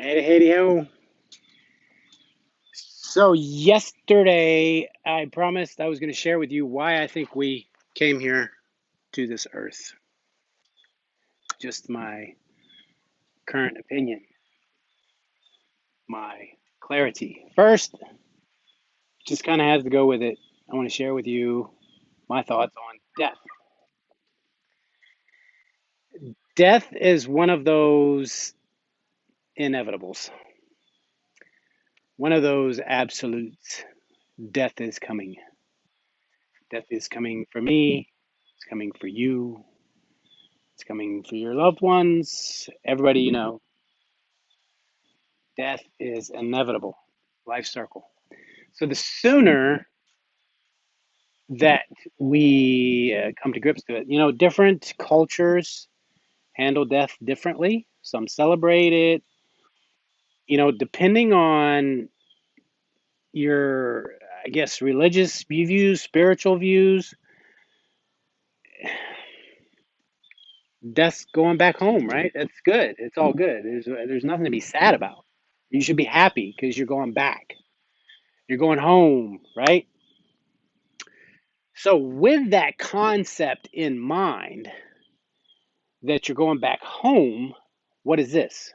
Hey, ho. So yesterday, I promised I was going to share with you why I think we came here to this earth. Just my current opinion, my clarity. First, just kind of has to go with it. I want to share with you my thoughts on death. Death is one of those inevitables, one of those absolutes. Death is coming. Death is coming for me. It's coming for you. It's coming for your loved ones. Everybody you know. Death is inevitable. Life circle. So the sooner that we come to grips to it, different cultures handle death differently. Some celebrate it, depending on your, I guess, religious views, spiritual views. Death's going back home, right? That's good. It's all good. There's nothing to be sad about. You should be happy because you're going back. You're going home, right? So, with that concept in mind, that you're going back home, what is this?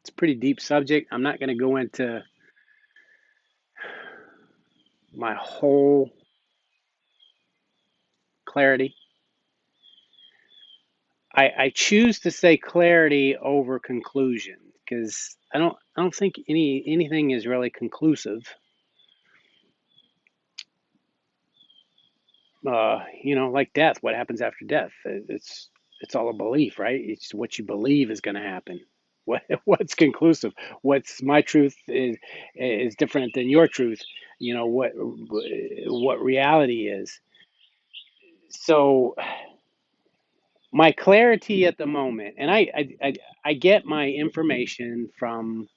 It's a pretty deep subject. I'm not going to go into my whole clarity. I choose to say clarity over conclusion because I don't think anything is really conclusive. Like death. What happens after death? It's all a belief, right? It's what you believe is going to happen. What's conclusive? What's my truth is different than your truth. What reality is. So my clarity at the moment, and I get my information from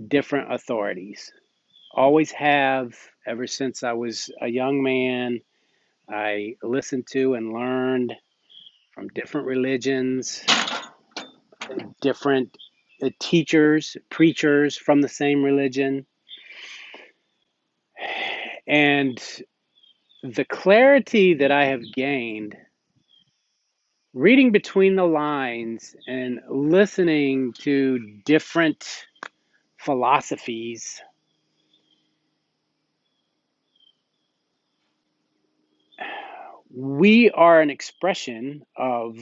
different authorities. Always have ever since I was a young man. I listened to and learned from different religions, different teachers, preachers from the same religion. And the clarity that I have gained reading between the lines and listening to different philosophies, we are an expression of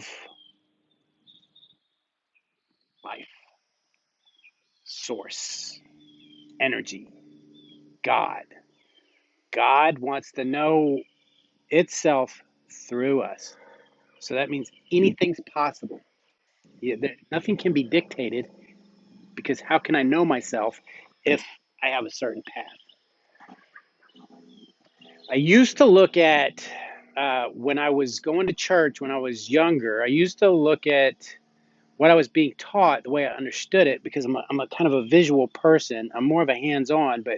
life, source, energy, God. God wants to know itself through us. So that means anything's possible. Nothing can be dictated because how can I know myself if I have a certain path? I used to look at when I was going to church when I was younger. I used to look at what I was being taught, the way I understood it, because I'm a kind of a visual person. I'm more of a hands-on, but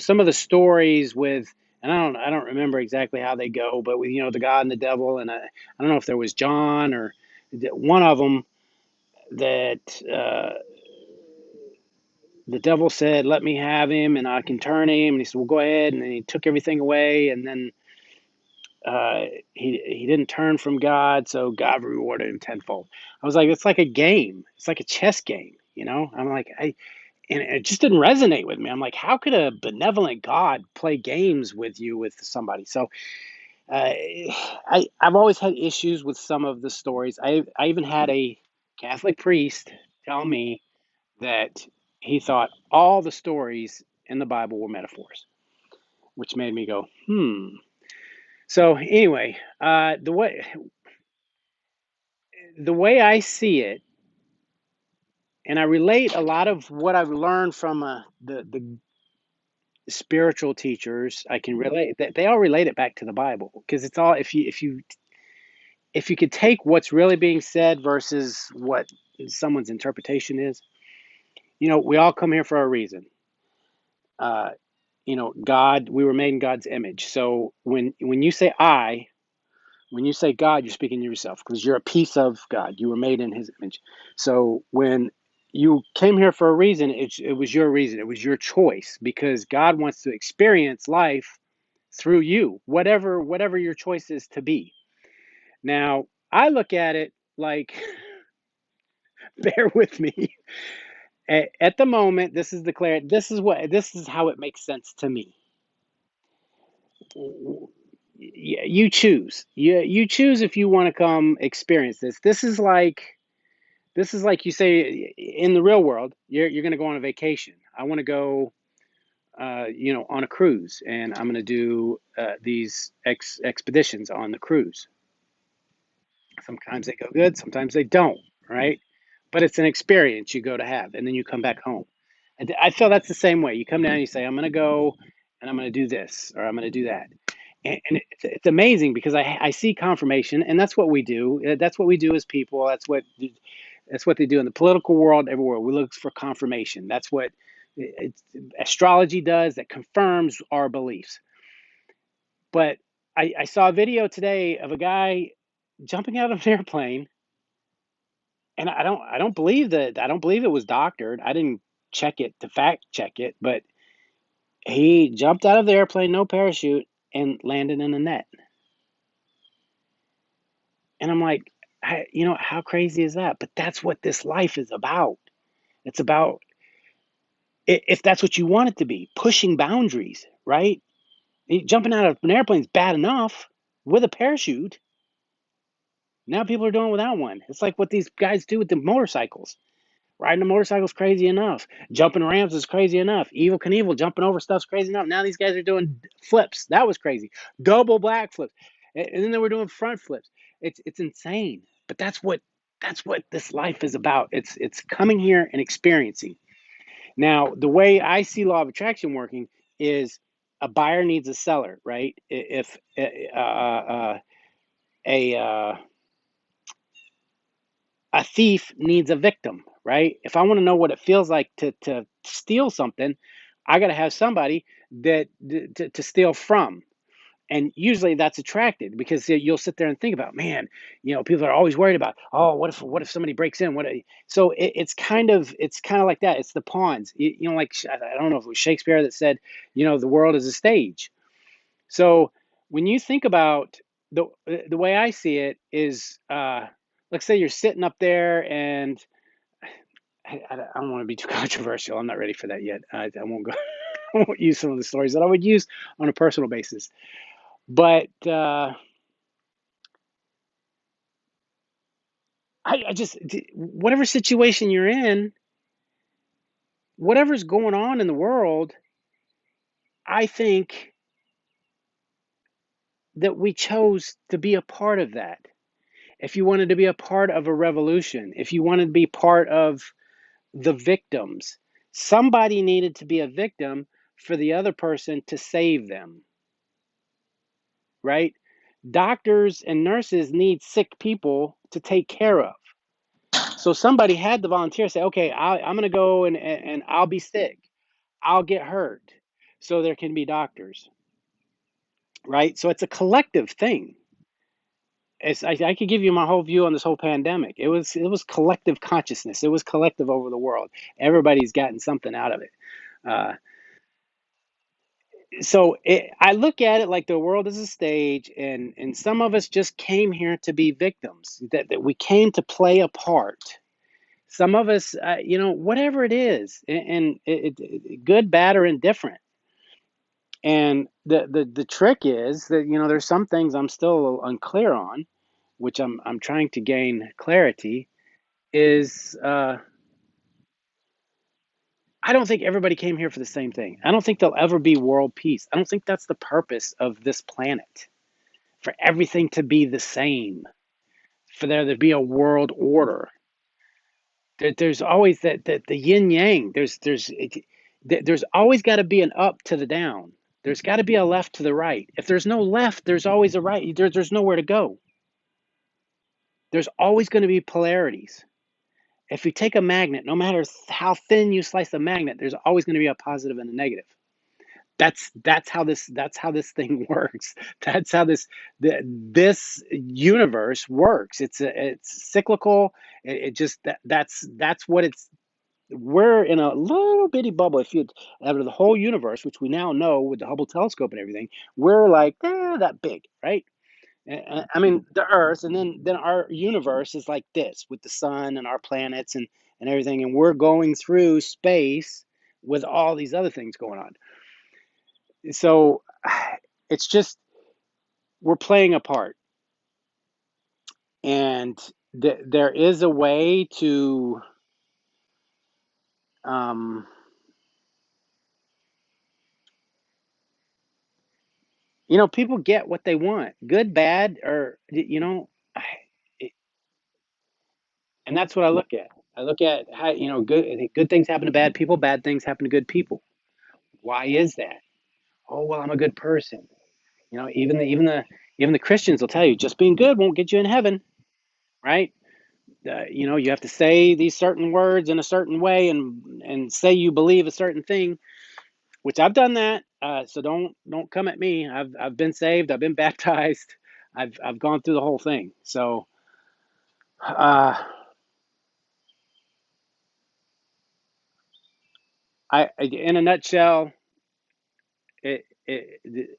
some of the stories with, and I don't remember exactly how they go, but with the God and the devil, and I don't know if there was John or one of them that the devil said, "Let me have him, and I can turn him." And he said, "Well, go ahead." And then he took everything away, and then uh, he didn't turn from God, so God rewarded him tenfold. I was like, it's like a game. It's like a chess game, I'm like, and it just didn't resonate with me. I'm like, how could a benevolent God play games with you with somebody? So I've always had issues with some of the stories. I even had a Catholic priest tell me that he thought all the stories in the Bible were metaphors, which made me go, hmm. So anyway, the way I see it, and I relate a lot of what I've learned from the spiritual teachers. I can relate that they all relate it back to the Bible because it's all if you could take what's really being said versus what someone's interpretation is. We all come here for a reason. Uh, God, we were made in God's image. So when you say I, when you say God, you're speaking to yourself because you're a piece of God. You were made in His image. So when you came here for a reason, it was your reason. It was your choice because God wants to experience life through you, whatever your choice is to be. Now, I look at it like, bear with me. At the moment, this is declared. This is how it makes sense to me. You choose. You choose if you want to come experience this. This is like you say in the real world. You're going to go on a vacation. I want to go, on a cruise, and I'm going to do these expeditions on the cruise. Sometimes they go good, sometimes they don't, right? But it's an experience you go to have, and then you come back home. And I feel that's the same way. You come down and you say, I'm going to go and I'm going to do this or I'm going to do that. And it's amazing because I see confirmation, and that's what we do. That's what we do as people. That's what they do in the political world everywhere. We look for confirmation. That's what it's, astrology does. That confirms our beliefs. But I saw a video today of a guy jumping out of an airplane, and I don't believe it was doctored. I didn't check it to fact check it, but he jumped out of the airplane, no parachute, and landed in a net. And I'm like, how crazy is that? But that's what this life is about. It's about, if that's what you want it to be, pushing boundaries, right? Jumping out of an airplane is bad enough with a parachute. Now people are doing it without one. It's like what these guys do with the motorcycles. Riding a motorcycle is crazy enough. Jumping ramps is crazy enough. Evil Knievel jumping over stuff's crazy enough. Now these guys are doing flips. That was crazy. Double back flips. And then they were doing front flips. It's insane. But that's what this life is about. It's coming here and experiencing. Now, the way I see law of attraction working is a buyer needs a seller, right? If a a thief needs a victim, right? If I want to know what it feels like to steal something, I got to have somebody that to steal from. And usually that's attracted because you'll sit there and think about, man, people are always worried about, oh, what if somebody breaks in? So it's kind of like that. It's the pawns. Like I don't know if it was Shakespeare that said, the world is a stage. So when you think about the way I see it is, let's say you're sitting up there and I don't want to be too controversial. I'm not ready for that yet. I won't go. I won't use some of the stories that I would use on a personal basis. But I just whatever situation you're in, whatever's going on in the world, I think that we chose to be a part of that. If you wanted to be a part of a revolution, if you wanted to be part of the victims, somebody needed to be a victim for the other person to save them, right? Doctors and nurses need sick people to take care of. So somebody had to volunteer, say, okay, I'm going to go and I'll be sick. I'll get hurt so there can be doctors, right? So it's a collective thing. I could give you my whole view on this whole pandemic. It was collective consciousness. It was collective over the world. Everybody's gotten something out of it. Uh, I look at it like the world is a stage, and some of us just came here to be victims. That we came to play a part. Some of us, whatever it is, and good, bad, or indifferent. And the trick is that there's some things I'm still a little unclear on, which I'm trying to gain clarity. Is I don't think everybody came here for the same thing. I don't think there'll ever be world peace. I don't think that's the purpose of this planet, for everything to be the same, for there to be a world order. There's always that the yin yang. There's always got to be an up to the down. There's got to be a left to the right. If there's no left, there's always a right. There's nowhere to go. There's always going to be polarities. If you take a magnet, no matter how thin you slice the magnet, there's always going to be a positive and a negative. that's how this thing works. That's how this universe works. It's cyclical. It just that's what it's. We're in a little bitty bubble. If you out of the whole universe, which we now know with the Hubble telescope and everything, we're like that big, right? I mean, the Earth, and then our universe is like this with the sun and our planets and everything, and we're going through space with all these other things going on. So it's just we're playing a part, and there is a way to, um, people get what they want, good, bad, or and that's what I look at. I look at how good things happen to bad people, bad things happen to good people. Why is that? Oh well, I'm a good person. Even the Christians will tell you just being good won't get you in heaven, right? You have to say these certain words in a certain way and say you believe a certain thing, which I've done that. So don't come at me. I've been saved. I've been baptized. I've gone through the whole thing. So uh, in a nutshell,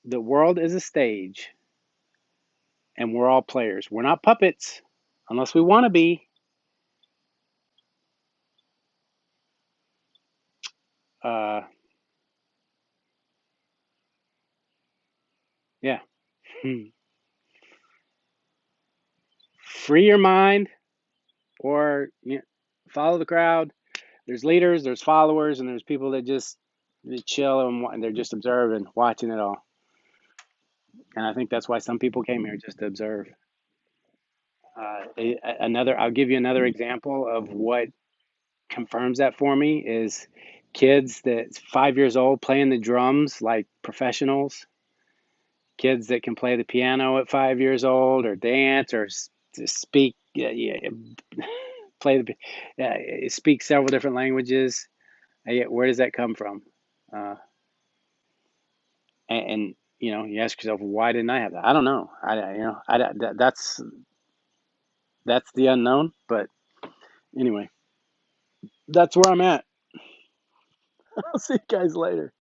the world is a stage, and we're all players. We're not puppets, unless we want to be. Uh, yeah. Free your mind, or follow the crowd. There's leaders, there's followers, and there's people that just they chill and they're just observing, watching it all. And I think that's why some people came here just to observe. I'll give you another example of what confirms that for me is kids that's 5 years old playing the drums like professionals, kids that can play the piano at 5 years old, or dance, or to speak, play speak several different languages. Where does that come from? Uh, and you ask yourself, why didn't I have that? I don't know. That's the unknown. But anyway, that's where I'm at. I'll see you guys later.